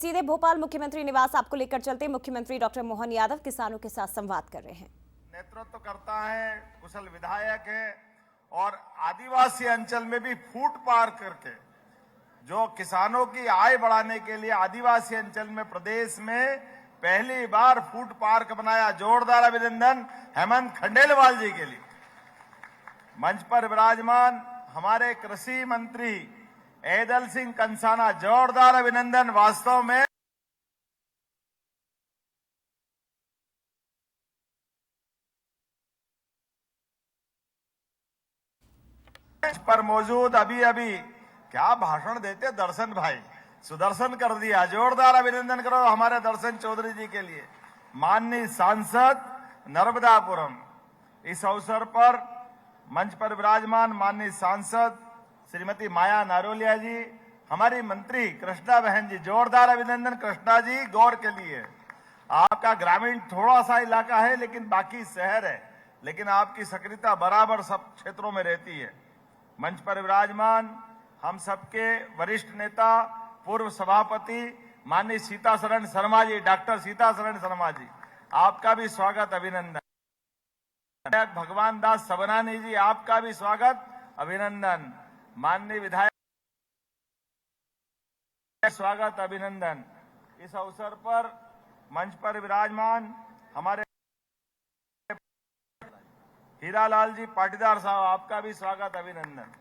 सीधे भोपाल मुख्यमंत्री निवास आपको लेकर चलते। मुख्यमंत्री डॉक्टर मोहन यादव किसानों के साथ संवाद कर रहे हैं। नेतृत्व करता है, कुशल विधायक है और आदिवासी अंचल में भी फूट पार करके जो किसानों की आय बढ़ाने के लिए आदिवासी अंचल में प्रदेश में पहली बार फूड पार्क बनाया। जोरदार अभिनंदन हेमंत खंडेलवाल जी के लिए। मंच पर विराजमान हमारे कृषि मंत्री ऐदल सिंह कंसाना, जोरदार अभिनंदन। वास्तव में पर मौजूद अभी क्या भाषण देते दर्शन भाई, सुदर्शन कर दिया। जोरदार अभिनंदन करो हमारे दर्शन चौधरी जी के लिए। माननीय सांसद नर्मदापुरम, इस अवसर पर मंच पर विराजमान माननीय सांसद श्रीमती माया नारोलिया जी, हमारी मंत्री कृष्णा बहन जी, जोरदार अभिनंदन कृष्णा जी। गौर के लिए आपका ग्रामीण थोड़ा सा इलाका है लेकिन बाकी शहर है, लेकिन आपकी सक्रियता बराबर सब क्षेत्रों में रहती है। मंच पर विराजमान हम सबके वरिष्ठ नेता पूर्व सभापति माननीय सीतासरण शर्मा जी, डॉक्टर सीतासरण शर्मा जी, आपका भी स्वागत अभिनंदन। भगवान दास सबनानी जी, आपका भी स्वागत अभिनंदन। माननीय विधायक, स्वागत अभिनंदन। इस अवसर पर मंच पर विराजमान हमारे हीरालाल जी पाटीदार साहब, आपका भी स्वागत अभिनंदन।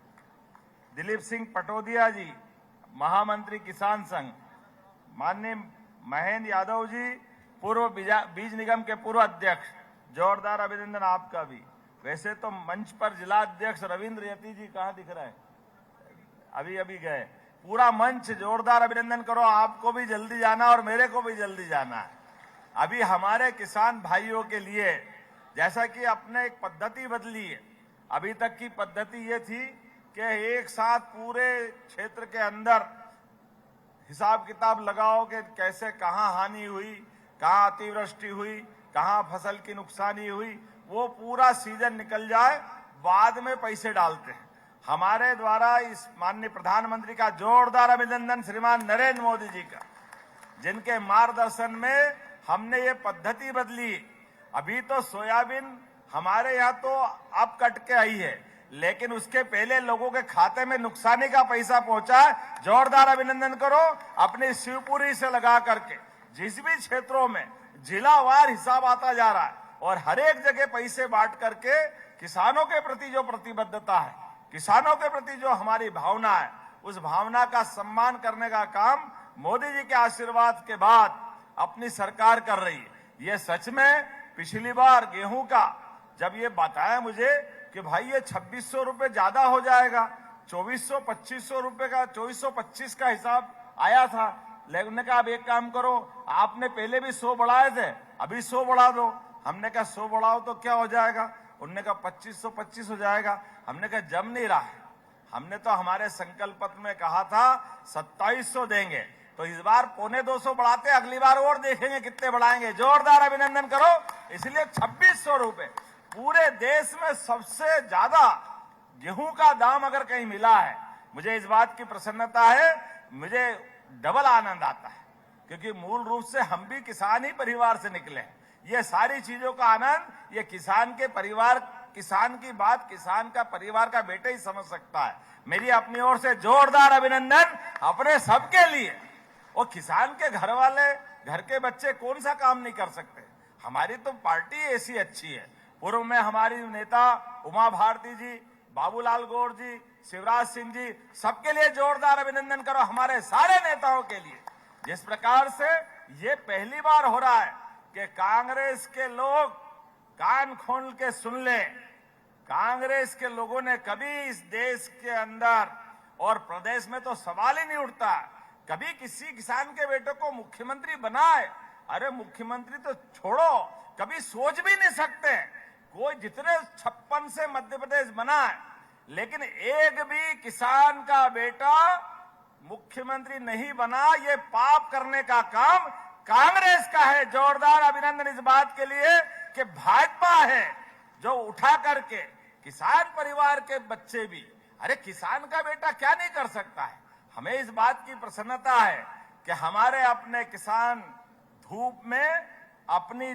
दिलीप सिंह पटोदिया जी, महामंत्री किसान संघ, माननीय महेंद्र यादव जी, पूर्व बीज निगम के पूर्व अध्यक्ष, जोरदार अभिनंदन आपका भी। वैसे तो मंच पर जिला अध्यक्ष रविंद्र यति जी कहाँ दिख रहे हैं, अभी गए। पूरा मंच जोरदार अभिनंदन करो। आपको भी जल्दी जाना और मेरे को भी जल्दी जाना है। अभी हमारे किसान भाइयों के लिए जैसा कि अपने एक पद्धति बदली है। अभी तक की पद्धति ये थी कि एक साथ पूरे क्षेत्र के अंदर हिसाब किताब लगाओ कि कैसे कहां हानि हुई, कहां अतिवृष्टि हुई, कहां फसल की नुकसानी हुई, वो पूरा सीजन निकल जाए, बाद में पैसे डालते हैं। हमारे द्वारा इस माननीय प्रधानमंत्री का जोरदार अभिनंदन श्रीमान नरेंद्र मोदी जी का, जिनके मार्गदर्शन में हमने ये पद्धति बदली। अभी तो सोयाबीन हमारे यहाँ तो अब कट के आई है, लेकिन उसके पहले लोगों के खाते में नुकसानी का पैसा पहुंचा है। जोरदार अभिनंदन करो अपनी शिवपुरी से लगा करके। जिस भी क्षेत्रों में जिलावार हिसाब आता जा रहा है और हर एक जगह पैसे बांट करके किसानों के प्रति जो प्रतिबद्धता है, किसानों के प्रति जो हमारी भावना है, उस भावना का सम्मान करने का काम मोदी जी के आशीर्वाद के बाद अपनी सरकार कर रही है। ये सच में पिछली बार गेहूं का जब ये बताया मुझे कि भाई ये 2600 रुपए ज्यादा हो जाएगा, 2400-2500 रुपए का 2425 का हिसाब आया था, लेकिन उन्होंने कहा अब एक काम करो, आपने पहले भी 100 बढ़ाए थे, अभी 100 बढ़ा दो। हमने कहा 100 बढ़ाओ तो क्या हो जाएगा? उन्होंने कहा 2525 हो जाएगा। हमने कहा जम नहीं रहा है। हमने तो हमारे संकल्प पत्र में कहा था 2700 देंगे, तो इस बार 250 बढ़ाते, अगली बार और देखेंगे कितने बढ़ाएंगे। जोरदार अभिनंदन करो। इसलिए 2600 रुपए पूरे देश में सबसे ज्यादा गेहूं का दाम अगर कहीं मिला है, मुझे इस बात की प्रसन्नता है, मुझे डबल आनंद आता है, क्योंकि मूल रूप से हम भी किसान ही परिवार से निकले हैं। ये सारी चीजों का आनंद ये किसान के परिवार, किसान की बात किसान का परिवार का बेटा ही समझ सकता है। मेरी अपनी ओर से जोरदार अभिनंदन अपने सबके लिए। और किसान के घर वाले, घर के बच्चे कौन सा काम नहीं कर सकते? हमारी तो पार्टी ऐसी अच्छी है। पूर्व में हमारी नेता उमा भारती जी, बाबूलाल गौर जी, शिवराज सिंह जी, सबके लिए जोरदार अभिनंदन करो। हमारे सारे नेताओं के लिए जिस प्रकार से ये पहली बार हो रहा है कि कांग्रेस के लोग कान खोल के सुन ले। कांग्रेस के लोगों ने कभी इस देश के अंदर और प्रदेश में तो सवाल ही नहीं उठता कभी किसी किसान के बेटे को मुख्यमंत्री बनाए। अरे मुख्यमंत्री तो छोड़ो, कभी सोच भी नहीं सकते। कोई जितने 56 से मध्य प्रदेश बना है, लेकिन एक भी किसान का बेटा मुख्यमंत्री नहीं बना, ये पाप करने का काम कांग्रेस का है। जोरदार अभिनंदन इस बात के लिए कि भाजपा है जो उठा करके किसान परिवार के बच्चे भी, अरे किसान का बेटा क्या नहीं कर सकता है। हमें इस बात की प्रसन्नता है कि हमारे अपने किसान धूप में अपनी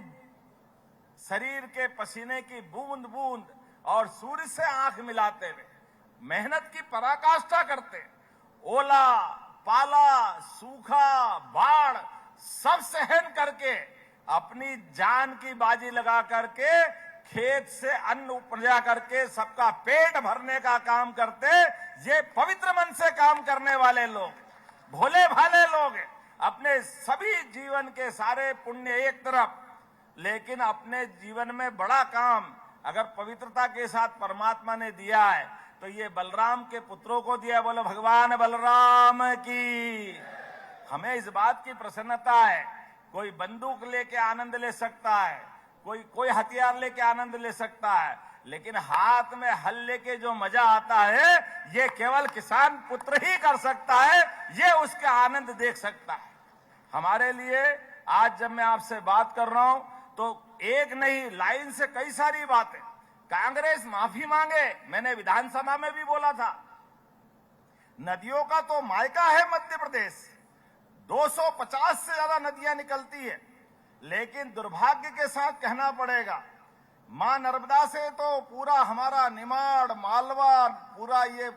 शरीर के पसीने की बूंद बूंद और सूर्य से आंख मिलाते हुए मेहनत की पराकाष्ठा करते, ओला पाला सूखा बाढ़ सब सहन करके अपनी जान की बाजी लगा करके खेत से अन्न उपजा करके सबका पेट भरने का काम करते। ये पवित्र मन से काम करने वाले लोग, भोले भाले लोग, अपने सभी जीवन के सारे पुण्य एक तरफ, लेकिन अपने जीवन में बड़ा काम अगर पवित्रता के साथ परमात्मा ने दिया है तो ये बलराम के पुत्रों को दिया। बोलो भगवान बलराम की। हमें इस बात की प्रसन्नता है, कोई बंदूक लेके आनंद ले सकता है, कोई हथियार लेके आनंद ले सकता है, लेकिन हाथ में हल लेके जो मजा आता है ये केवल किसान पुत्र ही कर सकता है, ये उसका आनंद देख सकता है। हमारे लिए आज जब मैं आपसे बात कर रहा हूं तो एक नहीं लाइन से कई सारी बातें। कांग्रेस माफी मांगे, मैंने विधानसभा में भी बोला था। नदियों का तो मायका है मध्य प्रदेश, 250 से ज्यादा नदियां निकलती है, लेकिन दुर्भाग्य के साथ कहना पड़ेगा मां नर्मदा से तो पूरा हमारा निमाड़ मालवा पूरा ये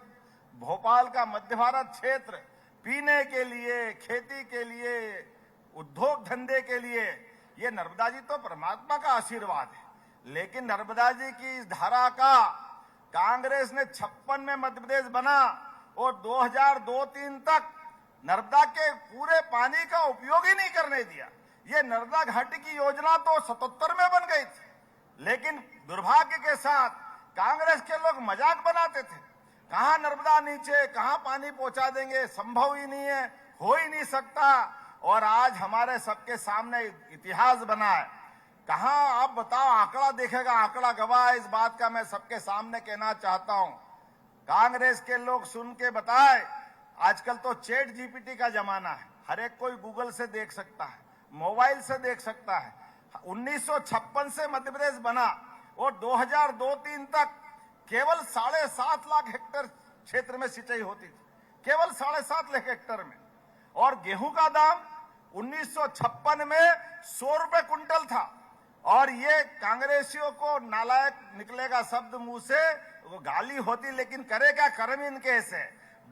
भोपाल का मध्य भारत क्षेत्र पीने के लिए, खेती के लिए, उद्योग धंधे के लिए, ये नर्मदा जी तो परमात्मा का आशीर्वाद है। लेकिन नर्मदा जी की इस धारा का कांग्रेस ने 56 में मध्य प्रदेश बना और 2002-03 तक नर्मदा के पूरे पानी का उपयोग ही नहीं करने दिया। ये नर्मदा घाटी की योजना तो 77 में बन गई थी, लेकिन दुर्भाग्य के साथ कांग्रेस के लोग मजाक बनाते थे, कहां नर्मदा नीचे, कहां पानी पहुंचा देंगे, संभव ही नहीं है, हो ही नहीं सकता। और आज हमारे सबके सामने इतिहास बना है। कहां आप बताओ, आंकड़ा देखेगा, आंकड़ा गवाह है। इस बात का मैं सबके सामने कहना चाहता हूं। कांग्रेस के लोग सुन के बताए, आजकल तो चैट जीपीटी का जमाना है, हर एक कोई गूगल से देख सकता है, मोबाइल से देख सकता है। 1956 से मध्य प्रदेश बना और 2002-03 तक केवल 7.5 लाख हेक्टेयर क्षेत्र में सिंचाई होती थी, केवल 7.5 लाख हेक्टेयर में। और गेहूं का दाम 1956 में 100 रुपए कुंटल था। और ये कांग्रेसियों को नालायक निकलेगा शब्द मुंह से, वो गाली होती, लेकिन करे क्या, कर्म इनके ऐसे।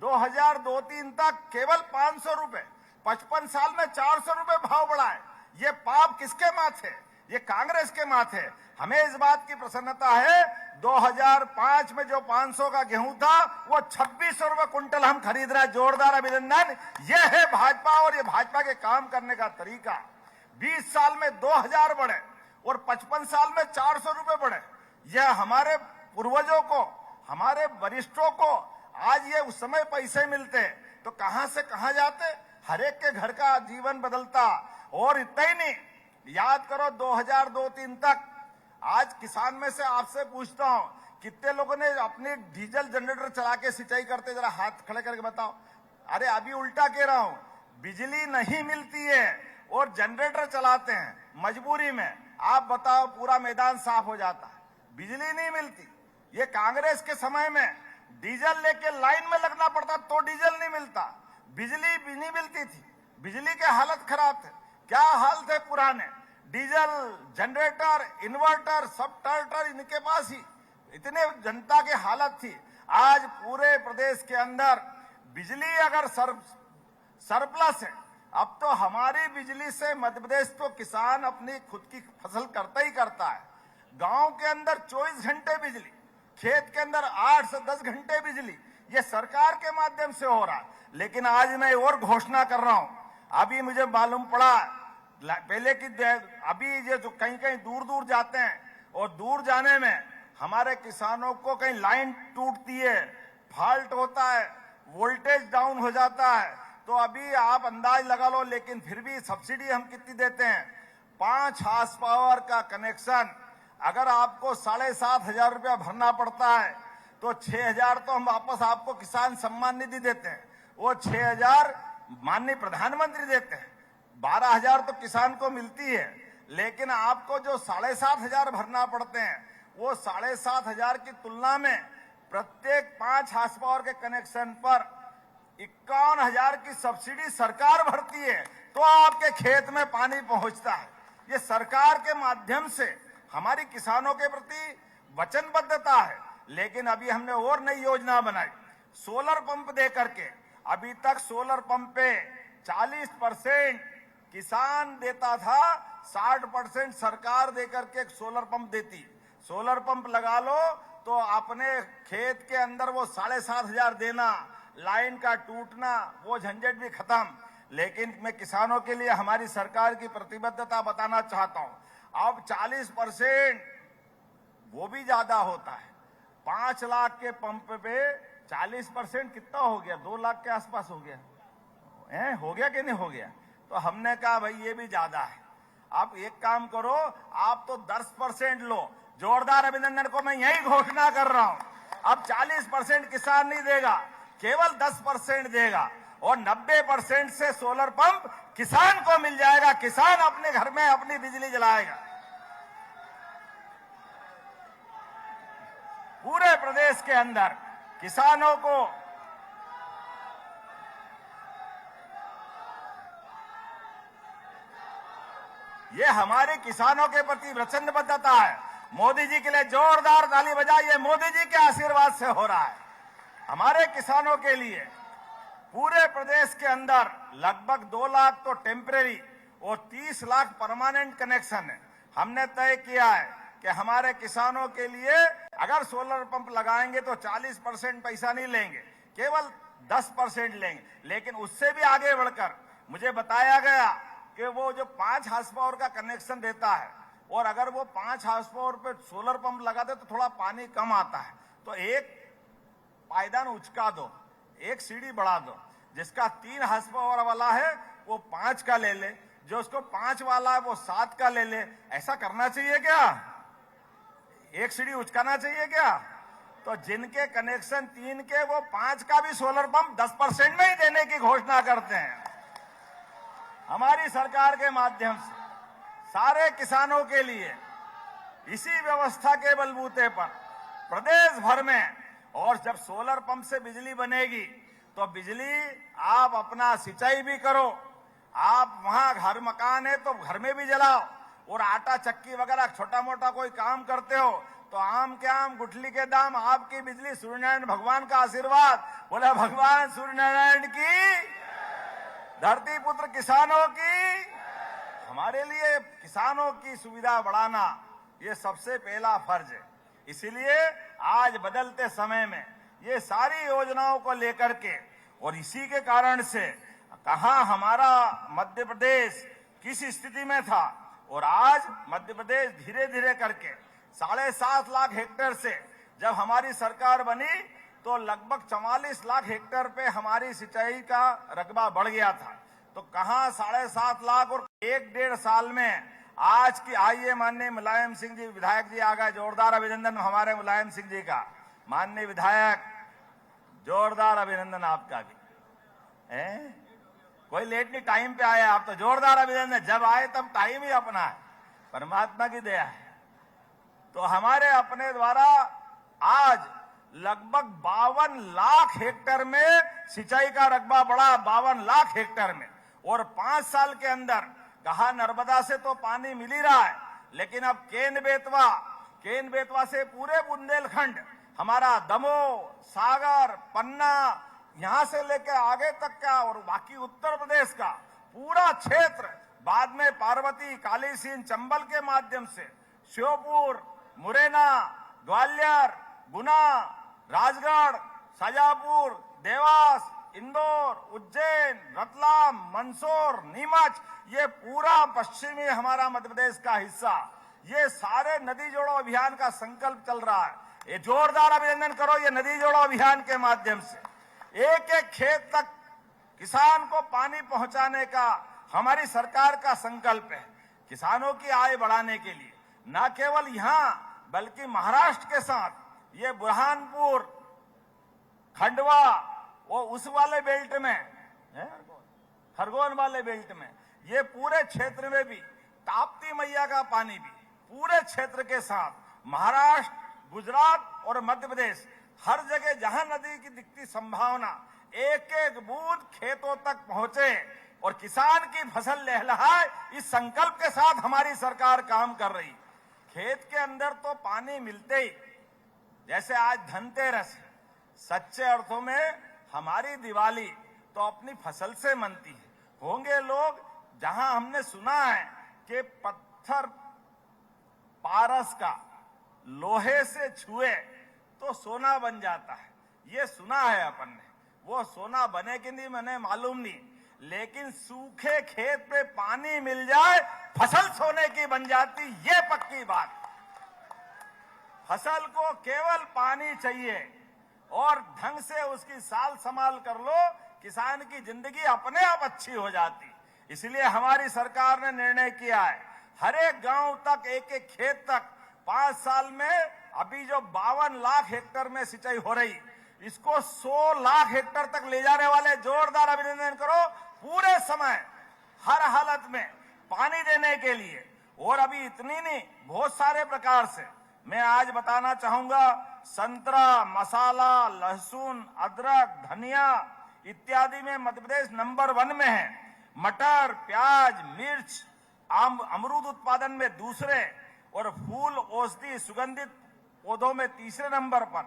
2002-03 तक केवल 500 रुपए, 55 साल में 400 रुपए भाव बढ़ा है। ये पाप किसके माथे? ये कांग्रेस के माथे। हमें इस बात की प्रसन्नता है 2005 में जो 500 का गेहूं था वो 2600 रुपए कुंटल हम खरीद रहे हैं। जोरदार अभिनंदन। ये है भाजपा और ये भाजपा के काम करने का तरीका। 20 साल में 2000 बढ़े और 55 साल में 400 रुपए बढ़े। यह हमारे पूर्वजों को, हमारे वरिष्ठों को आज ये उस समय पैसे मिलते तो कहां से कहां जाते, हर एक के घर का जीवन बदलता। और इतना ही नहीं, याद करो 2002-03 तक, आज किसान में से आपसे पूछता हूं कितने लोगों ने अपने डीजल जनरेटर चला के सिंचाई करते, जरा हाथ खड़े करके बताओ। अरे अभी उल्टा कह रहा हूं, बिजली नहीं मिलती है और जनरेटर चलाते हैं मजबूरी में। आप बताओ, पूरा मैदान साफ हो जाता है, बिजली नहीं मिलती। ये कांग्रेस के समय में डीजल लेके लाइन में लगना पड़ता तो डीजल नहीं मिलता, बिजली भी नहीं मिलती थी, बिजली के हालत खराब थे। क्या हाल थे पुराने, डीजल जनरेटर इन्वर्टर सब टर्टर इनके पास ही, इतने जनता की हालत थी। आज पूरे प्रदेश के अंदर बिजली अगर सरप्लस है, अब तो हमारी बिजली से मध्य प्रदेश तो किसान अपनी खुद की फसल करता ही करता है। गांव के अंदर 24 घंटे बिजली, खेत के अंदर 8 से 10 घंटे बिजली, ये सरकार के माध्यम से हो रहा है। लेकिन आज मैं और घोषणा कर रहा हूं, अभी मुझे मालूम पड़ा पहले की, अभी ये जो कहीं कहीं दूर दूर जाते हैं और दूर जाने में हमारे किसानों को कहीं लाइन टूटती है, फॉल्ट होता है, वोल्टेज डाउन हो जाता है, तो अभी आप अंदाज लगा लो। लेकिन फिर भी सब्सिडी हम कितनी देते हैं, 5 हार्स पावर का कनेक्शन अगर आपको 7,500 रुपया भरना पड़ता है तो 6,000 तो हम वापस आपको किसान सम्मान निधि देते हैं, वो 6,000 माननीय प्रधानमंत्री देते हैं, 12,000 तो किसान को मिलती है। लेकिन आपको जो 7,500 भरना पड़ते हैं, वो 7,500 की तुलना में प्रत्येक 5 हार्स पावर के कनेक्शन पर 51,000 की सब्सिडी सरकार भरती है तो आपके खेत में पानी पहुंचता है। ये सरकार के माध्यम से हमारी किसानों के प्रति वचनबद्धता है। लेकिन अभी हमने और नई योजना बनाई, सोलर पंप दे करके। अभी तक सोलर पंप पे 40% किसान देता था, 60% सरकार दे करके सोलर पंप देती। सोलर पंप लगा लो तो अपने खेत के अंदर वो 7,500 देना, लाइन का टूटना, वो झंझट भी खत्म। लेकिन मैं किसानों के लिए हमारी सरकार की प्रतिबद्धता बताना चाहता हूं। अब 40% वो भी ज्यादा होता है। 5 लाख के पंप पे 40% कितना हो गया? 2 लाख के आसपास हो गया हो गया कि नहीं हो गया? तो हमने कहा भाई ये भी ज्यादा है। आप एक काम करो, आप तो 10% लो। जोरदार अभिनंदन को मैं यही घोषणा कर रहा हूं। अब 40% किसान नहीं देगा, केवल 10% देगा और 90% से सोलर पंप किसान को मिल जाएगा। किसान अपने घर में अपनी बिजली जलाएगा। पूरे प्रदेश के अंदर किसानों को ये हमारे किसानों के प्रति वचनबद्धता है। मोदी जी के लिए जोरदार ताली बजाइए। मोदी जी के आशीर्वाद से हो रहा है। हमारे किसानों के लिए पूरे प्रदेश के अंदर लगभग 2 लाख तो टेम्परेरी और 30 लाख परमानेंट कनेक्शन है। हमने तय किया है कि हमारे किसानों के लिए अगर सोलर पंप लगाएंगे तो 40% पैसा नहीं लेंगे, केवल 10% लेंगे। लेकिन उससे भी आगे बढ़कर मुझे बताया गया कि वो जो 5 हार्स पावर का कनेक्शन देता है और अगर वो 5 हार्स पावर पे सोलर पंप लगा दे तो थोड़ा पानी कम आता है, तो एक पायदान उचका दो, एक सीढ़ी बढ़ा दो। जिसका 3 हार्स पावर वाला है वो 5 का ले ले, जो उसको 5 वाला है वो 7 का ले ले। ऐसा करना चाहिए क्या? एक सीढ़ी उचकाना चाहिए क्या? तो जिनके कनेक्शन 3 के वो 5 का भी सोलर पंप 10% में ही देने की घोषणा करते हैं। हमारी सरकार के माध्यम से सारे किसानों के लिए इसी व्यवस्था के बलबूते पर प्रदेश भर में, और जब सोलर पंप से बिजली बनेगी तो बिजली आप अपना सिंचाई भी करो, आप वहां घर मकान है तो घर में भी जलाओ, और आटा चक्की वगैरह छोटा मोटा कोई काम करते हो तो आम के आम गुठली के दाम, आपकी बिजली सूर्यनारायण भगवान का आशीर्वाद। बोला भगवान सूर्यनारायण की, धरती पुत्र किसानों की। हमारे लिए किसानों की सुविधा बढ़ाना ये सबसे पहला फर्ज है। इसीलिए आज बदलते समय में ये सारी योजनाओं को लेकर के, और इसी के कारण से कहां हमारा मध्य प्रदेश किस स्थिति में था और आज मध्य प्रदेश धीरे धीरे करके 7.5 लाख हेक्टेयर से जब हमारी सरकार बनी तो लगभग 44 लाख हेक्टेयर पे हमारी सिंचाई का रकबा बढ़ गया था। तो कहां 7.5 लाख, और 1-1.5 साल में आज की आइए माननीय मुलायम सिंह जी विधायक जी आ गए। जोरदार अभिनंदन हमारे मुलायम सिंह जी का। माननीय विधायक, जोरदार अभिनंदन आपका भी है। कोई लेट नहीं, टाइम पे आया आप, तो जोरदार अभिनंदन। जब आए तब टाइम ही अपना है, परमात्मा की दया है। तो हमारे अपने द्वारा आज लगभग 52 लाख हेक्टेयर में सिंचाई का रकबा बढ़ा, 52 लाख हेक्टेयर में। और 5 साल के अंदर कहा नर्मदा से तो पानी मिल ही रहा है, लेकिन अब केन बेतवा से पूरे बुंदेलखंड, हमारा दमोह, सागर, पन्ना, यहां से लेकर आगे तक का और बाकी उत्तर प्रदेश का पूरा क्षेत्र, बाद में पार्वती, कालीसिंध, चंबल के माध्यम से श्योपुर, मुरैना, ग्वालियर, गुना, राजगढ़, शाजापुर, देवास, इंदौर, उज्जैन, रतलाम, मंदसौर, नीमच, ये पूरा पश्चिमी हमारा मध्य प्रदेश का हिस्सा, ये सारे नदी जोड़ो अभियान का संकल्प चल रहा है। ये जोरदार अभिनंदन करो। ये नदी जोड़ो अभियान के माध्यम से एक एक खेत तक किसान को पानी पहुंचाने का हमारी सरकार का संकल्प है। किसानों की आय बढ़ाने के लिए न केवल यहां बल्कि महाराष्ट्र के साथ ये बुरहानपुर, खंडवा, वो उस वाले बेल्ट में, खरगोन वाले बेल्ट में, ये पूरे क्षेत्र में भी ताप्ती मैया का पानी भी पूरे क्षेत्र के साथ महाराष्ट्र, गुजरात और मध्य प्रदेश, हर जगह जहां नदी की दिखती संभावना एक एक बूंद खेतों तक पहुंचे और किसान की फसल लहलहाए, इस संकल्प के साथ हमारी सरकार काम कर रही। खेत के अंदर तो पानी मिलते ही, जैसे आज धनतेरस, सच्चे अर्थों में हमारी दिवाली तो अपनी फसल से मनती है। होंगे लोग जहां हमने सुना है कि पत्थर पारस का लोहे से छुए तो सोना बन जाता है, ये सुना है अपन ने। वो सोना बने कि नहीं मैंने मालूम नहीं, लेकिन सूखे खेत पे पानी मिल जाए फसल सोने की बन जाती, ये पक्की बात। फसल को केवल पानी चाहिए और ढंग से उसकी साल संभाल कर लो, किसान की जिंदगी अपने आप अच्छी हो जाती। इसलिए हमारी सरकार ने निर्णय किया है, हर एक गांव तक, एक एक खेत तक 5 साल में अभी जो 52 लाख हेक्टेयर में सिंचाई हो रही, इसको 100 लाख हेक्टेयर तक ले जाने वाले जोरदार अभिनंदन करो। पूरे समय हर हालत में पानी देने के लिए, और अभी इतनी नहीं, बहुत सारे प्रकार से मैं आज बताना चाहूंगा। संतरा, मसाला, लहसुन, अदरक, धनिया इत्यादि में मध्य प्रदेश नंबर 1 में है। मटर, प्याज, मिर्च, अमरूद उत्पादन में दूसरे, और फूल, औषधि, सुगंधित पौधों में तीसरे नंबर पर।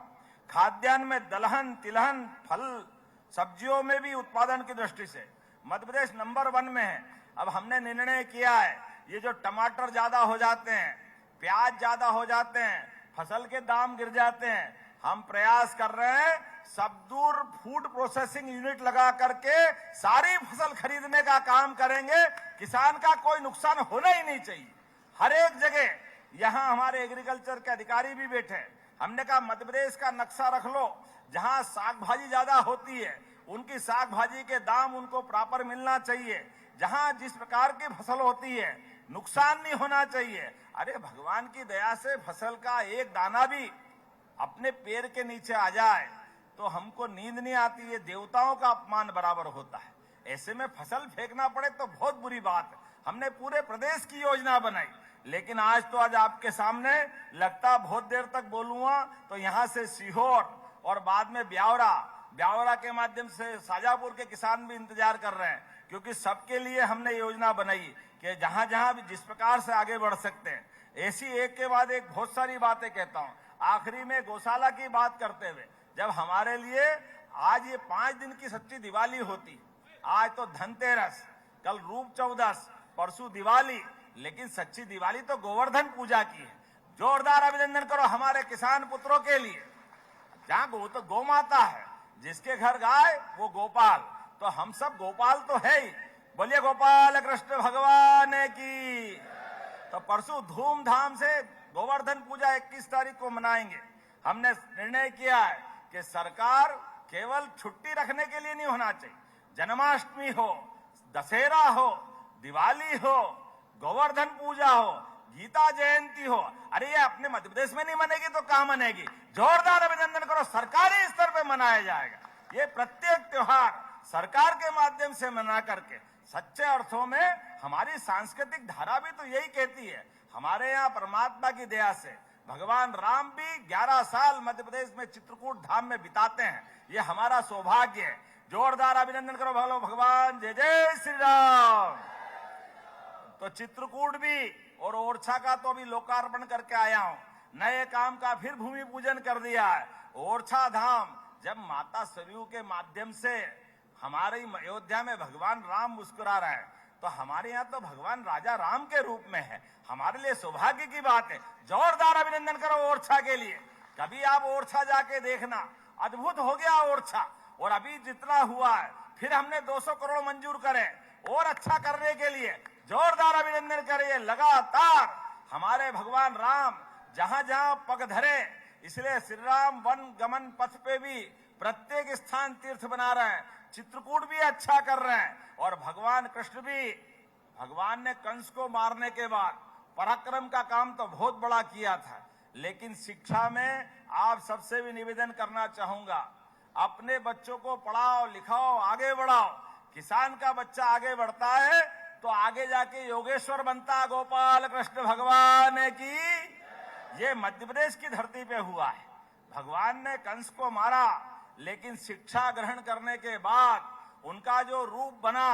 खाद्यान्न में दलहन, तिलहन, फल, सब्जियों में भी उत्पादन की दृष्टि से मध्य प्रदेश नंबर 1 में है। अब हमने निर्णय किया है, ये जो टमाटर ज्यादा हो जाते हैं, प्याज ज्यादा हो जाते हैं, फसल के दाम गिर जाते हैं, हम प्रयास कर रहे हैं सबदूर फूड प्रोसेसिंग यूनिट लगा करके सारी फसल खरीदने का काम करेंगे। किसान का कोई नुकसान होना ही नहीं चाहिए। हर एक जगह यहां हमारे एग्रीकल्चर के अधिकारी भी बैठे हैं। हमने कहा मध्य प्रदेश का नक्शा रख लो, जहां साग भाजी ज्यादा होती है उनकी साग भाजी के दाम उनको प्रॉपर मिलना चाहिए। जहां जिस प्रकार की फसल होती है नुकसान नहीं होना चाहिए। अरे भगवान की दया से फसल का एक दाना भी अपने पैर के नीचे आ जाए तो हमको नींद नहीं आती, ये देवताओं का अपमान बराबर होता है। ऐसे में फसल फेंकना पड़े तो बहुत बुरी बात है। हमने पूरे प्रदेश की योजना बनाई, लेकिन आज आपके सामने लगता बहुत देर तक बोलूंगा तो यहां से सीहोर और बाद में ब्यावरा के माध्यम से शाजापुर के किसान भी इंतजार कर रहे हैं, क्योंकि सबके लिए हमने योजना बनाई कि जहां जहां भी जिस प्रकार से आगे बढ़ सकते हैं। ऐसी एक के बाद एक बहुत सारी बातें कहता हूं। आखिरी में गौशाला की बात करते हुए, जब हमारे लिए आज ये 5 दिन की सच्ची दिवाली होती, आज तो धनतेरस, कल रूप चौदस, परसों दिवाली, लेकिन सच्ची दिवाली तो गोवर्धन पूजा की है। जोरदार अभिनंदन करो हमारे किसान पुत्रों के लिए। जहां गौ माता है, जिसके घर गाय वो गोपाल, तो हम सब गोपाल तो है ही। बोलिए गोपाल कृष्ण भगवान की। तो परसों धूमधाम से गोवर्धन पूजा 21 तारीख को मनाएंगे। हमने निर्णय किया है कि सरकार केवल छुट्टी रखने के लिए नहीं होना चाहिए। जन्माष्टमी हो, दशहरा हो, दिवाली हो, गोवर्धन पूजा हो, गीता जयंती हो, अरे ये अपने मध्य प्रदेश में नहीं मनेगी तो कहां मनेगी? जोरदार अभिनंदन करो, सरकारी स्तर पे मनाया जाएगा। ये प्रत्येक त्योहार सरकार के माध्यम से मना करके सच्चे अर्थों में हमारी सांस्कृतिक धारा भी तो यही कहती है। हमारे यहाँ परमात्मा की दया से भगवान राम भी 11 साल मध्य प्रदेश में चित्रकूट धाम में बिताते हैं। ये हमारा सौभाग्य है। जोरदार अभिनंदन करो भलो भगवान, जय जय श्री राम। तो चित्रकूट भी और ओरछा का तो अभी लोकार्पण करके आया हूं। नए काम का फिर भूमि पूजन कर दिया है। ओरछा धाम, जब माता सरयू के माध्यम से हमारी अयोध्या में भगवान राम मुस्कुरा रहे हैं, तो हमारे यहाँ तो भगवान राजा राम के रूप में है। हमारे लिए सौभाग्य की बात है। जोरदार अभिनंदन करो ओरछा के लिए। कभी आप ओरछा जाके देखना, अद्भुत हो गया ओरछा। और अभी जितना हुआ है, फिर हमने 200 करोड़ मंजूर करे और अच्छा करने के लिए। जोरदार अभिनंदन करिए। लगातार हमारे भगवान राम जहां जहां पग धरे, इसलिए श्री राम वन गमन पथ पे भी प्रत्येक स्थान तीर्थ बना रहे हैं। चित्रकूट भी अच्छा कर रहे हैं। और भगवान कृष्ण भी, भगवान ने कंस को मारने के बाद पराक्रम का काम तो बहुत बड़ा किया था, लेकिन शिक्षा में आप सबसे भी निवेदन करना चाहूंगा, अपने बच्चों को पढ़ाओ लिखाओ, आगे बढ़ाओ। किसान का बच्चा आगे बढ़ता है तो आगे जाके योगेश्वर बनता। गोपाल कृष्ण भगवान की। ये मध्य प्रदेश की धरती पे हुआ है। भगवान ने कंस को मारा, लेकिन शिक्षा ग्रहण करने के बाद उनका जो रूप बना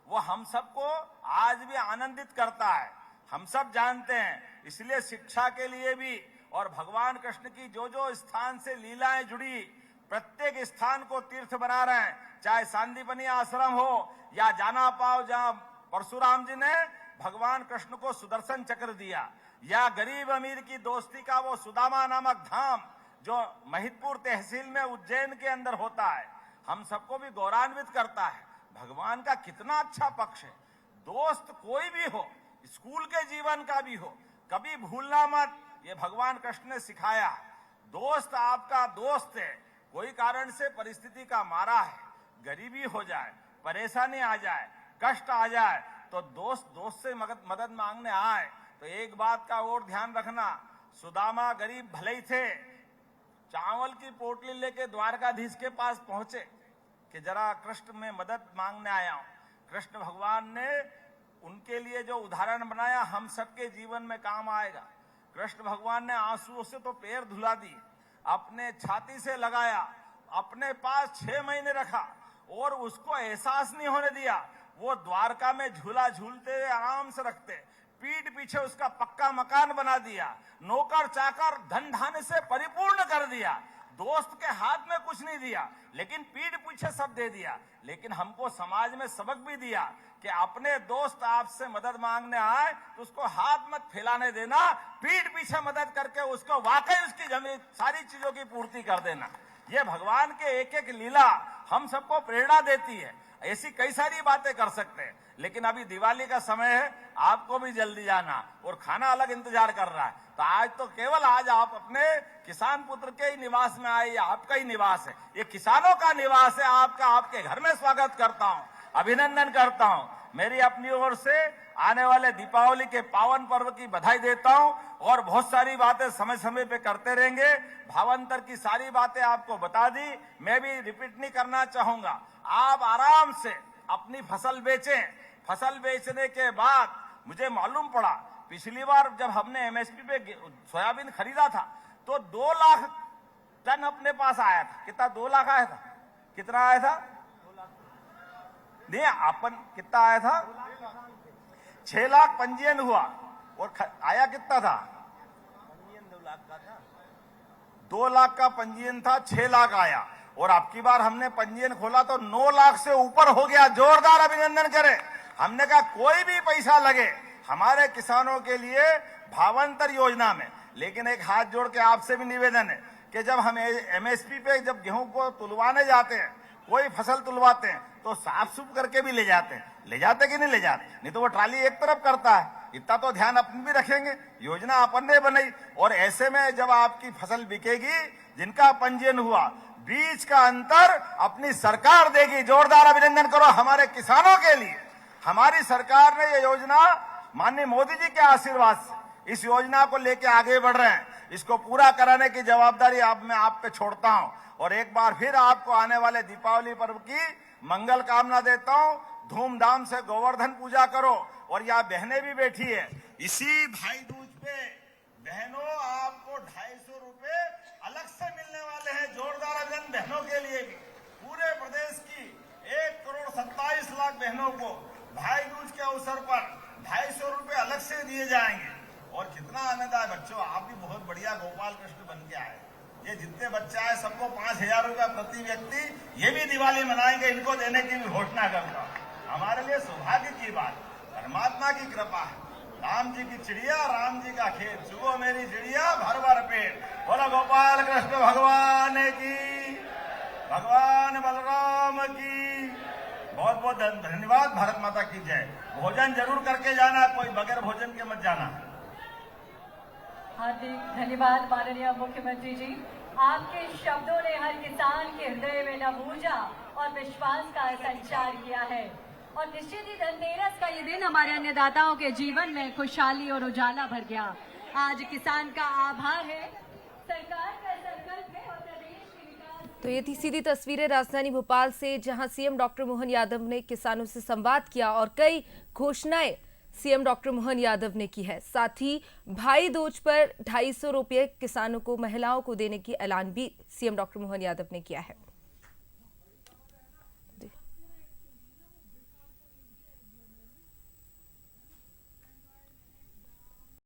वो हम सबको आज भी आनंदित करता है। हम सब जानते हैं, इसलिए शिक्षा के लिए भी और भगवान कृष्ण की जो जो स्थान से लीलाएं जुड़ी, प्रत्येक स्थान को तीर्थ बना रहे हैं, चाहे सांदीपनी आश्रम हो या जाना पाओ जहां परशुराम जी ने भगवान कृष्ण को सुदर्शन चक्र दिया, या गरीब अमीर की दोस्ती का वो सुदामा नामक धाम जो महिदपुर तहसील में उज्जैन के अंदर होता है, हम सबको भी गौरवान्वित करता है। भगवान का कितना अच्छा पक्ष है। दोस्त कोई भी हो, स्कूल के जीवन का भी हो, कभी भूलना मत, ये भगवान कृष्ण ने सिखाया। दोस्त आपका दोस्त है, कोई कारण से परिस्थिति का मारा है, गरीबी हो जाए, परेशानी आ जाए, कष्ट आ जाए, तो दोस्त से मदद मांगने आए तो एक बात का और ध्यान रखना, सुदामा गरीब भले ही थे, चावल की पोटली लेके द्वारकाधीश के पास पहुंचे कि जरा कृष्ण में मदद मांगने आया हूं। कृष्ण भगवान ने उनके लिए जो उदाहरण बनाया हम सबके जीवन में काम आएगा। कृष्ण भगवान ने आंसुओं से तो पैर धुला दिए, अपने छाती से लगाया, अपने पास 6 महीने रखा और उसको एहसास नहीं होने दिया। वो द्वारका में झूला झूलते हुए आराम से रखते, पीठ पीछे उसका पक्का मकान बना दिया, नौकर चाकर धन धान्य से परिपूर्ण कर दिया। दोस्त के हाथ में कुछ नहीं दिया, लेकिन पीठ पीछे सब दे दिया। लेकिन हमको समाज में सबक भी दिया कि अपने दोस्त आपसे मदद मांगने आए तो उसको हाथ मत फैलाने देना, पीठ पीछे मदद करके उसको वाकई उसकी जमीन सारी चीजों की पूर्ति कर देना। ये भगवान के एक एक लीला हम सबको प्रेरणा देती है। ऐसी कई सारी बातें कर सकते हैं, लेकिन अभी दिवाली का समय है, आपको भी जल्दी जाना और खाना अलग इंतजार कर रहा है। तो आज तो केवल आज आप अपने किसान पुत्र के ही निवास में आए, आपका ही निवास है, ये किसानों का निवास है आपका। आपके घर में स्वागत करता हूं, अभिनंदन करता हूं। मेरी अपनी ओर से आने वाले दीपावली के पावन पर्व की बधाई देता हूं और बहुत सारी बातें समय समय पे करते रहेंगे। भावांतर की सारी बातें आपको बता दी, मैं भी रिपीट नहीं करना चाहूंगा। आप आराम से अपनी फसल बेचें। फसल बेचने के बाद मुझे मालूम पड़ा, पिछली बार जब हमने एमएसपी पे सोयाबीन खरीदा था तो 2 लाख टन अपने पास आया था। कितना? 2 लाख आया था। कितना आया था? नहीं, अपन कितना आया था? 6 लाख पंजीयन हुआ और आया कितना था? 2 लाख का पंजीयन था, 6 लाख आया। और अब की बार हमने पंजीयन खोला तो 9 लाख से ऊपर हो गया। जोरदार अभिनंदन करें। हमने कहा कोई भी पैसा लगे हमारे किसानों के लिए भावांतर योजना में। लेकिन एक हाथ जोड़ के आपसे भी निवेदन है कि जब हम एमएसपी पे जब गेहूं को तुलवाने जाते हैं, कोई फसल तुलवाते हैं तो साफ सुफ करके भी ले जाते हैं। ले जाते कि नहीं ले जाते? नहीं तो वो ट्राली एक तरफ करता है। इतना तो ध्यान अपन भी रखेंगे, योजना अपन ने बनाई। और ऐसे में जब आपकी फसल बिकेगी, जिनका पंजीयन हुआ, बीच का अंतर अपनी सरकार देगी। जोरदार अभिनंदन करो हमारे किसानों के लिए। हमारी सरकार ने ये योजना माननीय मोदी जी के आशीर्वाद से इस योजना को लेके आगे बढ़ रहे हैं। इसको पूरा कराने की जवाबदारी मैं आप पे छोड़ता हूं। और एक बार फिर आपको आने वाले दीपावली पर्व की मंगल कामना देता हूं। धूमधाम से गोवर्धन पूजा करो। और यहाँ बहनें भी बैठी है, इसी भाई दूज पे बहनों आपको 250 रुपए अलग से मिलने वाले हैं। जोरदार अभिनंदन बहनों के लिए भी। पूरे प्रदेश की 1,27 लाख बहनों को भाई दूज के अवसर पर 250 रुपए अलग से दिए जाएंगे। और कितना आनंद आए बच्चों, आप भी बहुत बढ़िया गोपाल कृष्ण बन के आए। ये जितने बच्चे आए सबको 5,000 रुपया प्रति व्यक्ति ये भी दिवाली मनाएंगे, इनको देने की भी घोषणा करता हूं। हमारे लिए सौभाग्य की बात, परमात्मा की कृपा है। राम जी की चिड़िया, राम जी का खेत, सुबह मेरी चिड़िया भर भर पेट। बोलो गोपाल कृष्ण भगवान की, भगवान बलराम की। बहुत बहुत धन्यवाद। भारत माता की जय। भोजन जरूर करके जाना, कोई बगैर भोजन के मत जाना। हार्दिक धन्यवाद माननीय मुख्यमंत्री जी। आपके शब्दों ने हर किसान के हृदय में नव ऊर्जा और विश्वास का संचार किया है। और निश्चित ही धनतेरस का ये दिन हमारे अन्नदाताओं के जीवन में खुशहाली और उजाला भर गया। आज किसान का आभार है, सरकार का संकल्प है और प्रदेश के विकास। तो ये थी सीधी तस्वीरें राजधानी भोपाल से, जहां सीएम डॉक्टर मोहन यादव ने किसानों से संवाद किया और कई घोषणाएं सीएम डॉक्टर मोहन यादव ने की है। साथ ही भाई दूज पर 250 रुपये किसानों को, महिलाओं को देने की ऐलान भी सीएम डॉक्टर मोहन यादव ने किया है।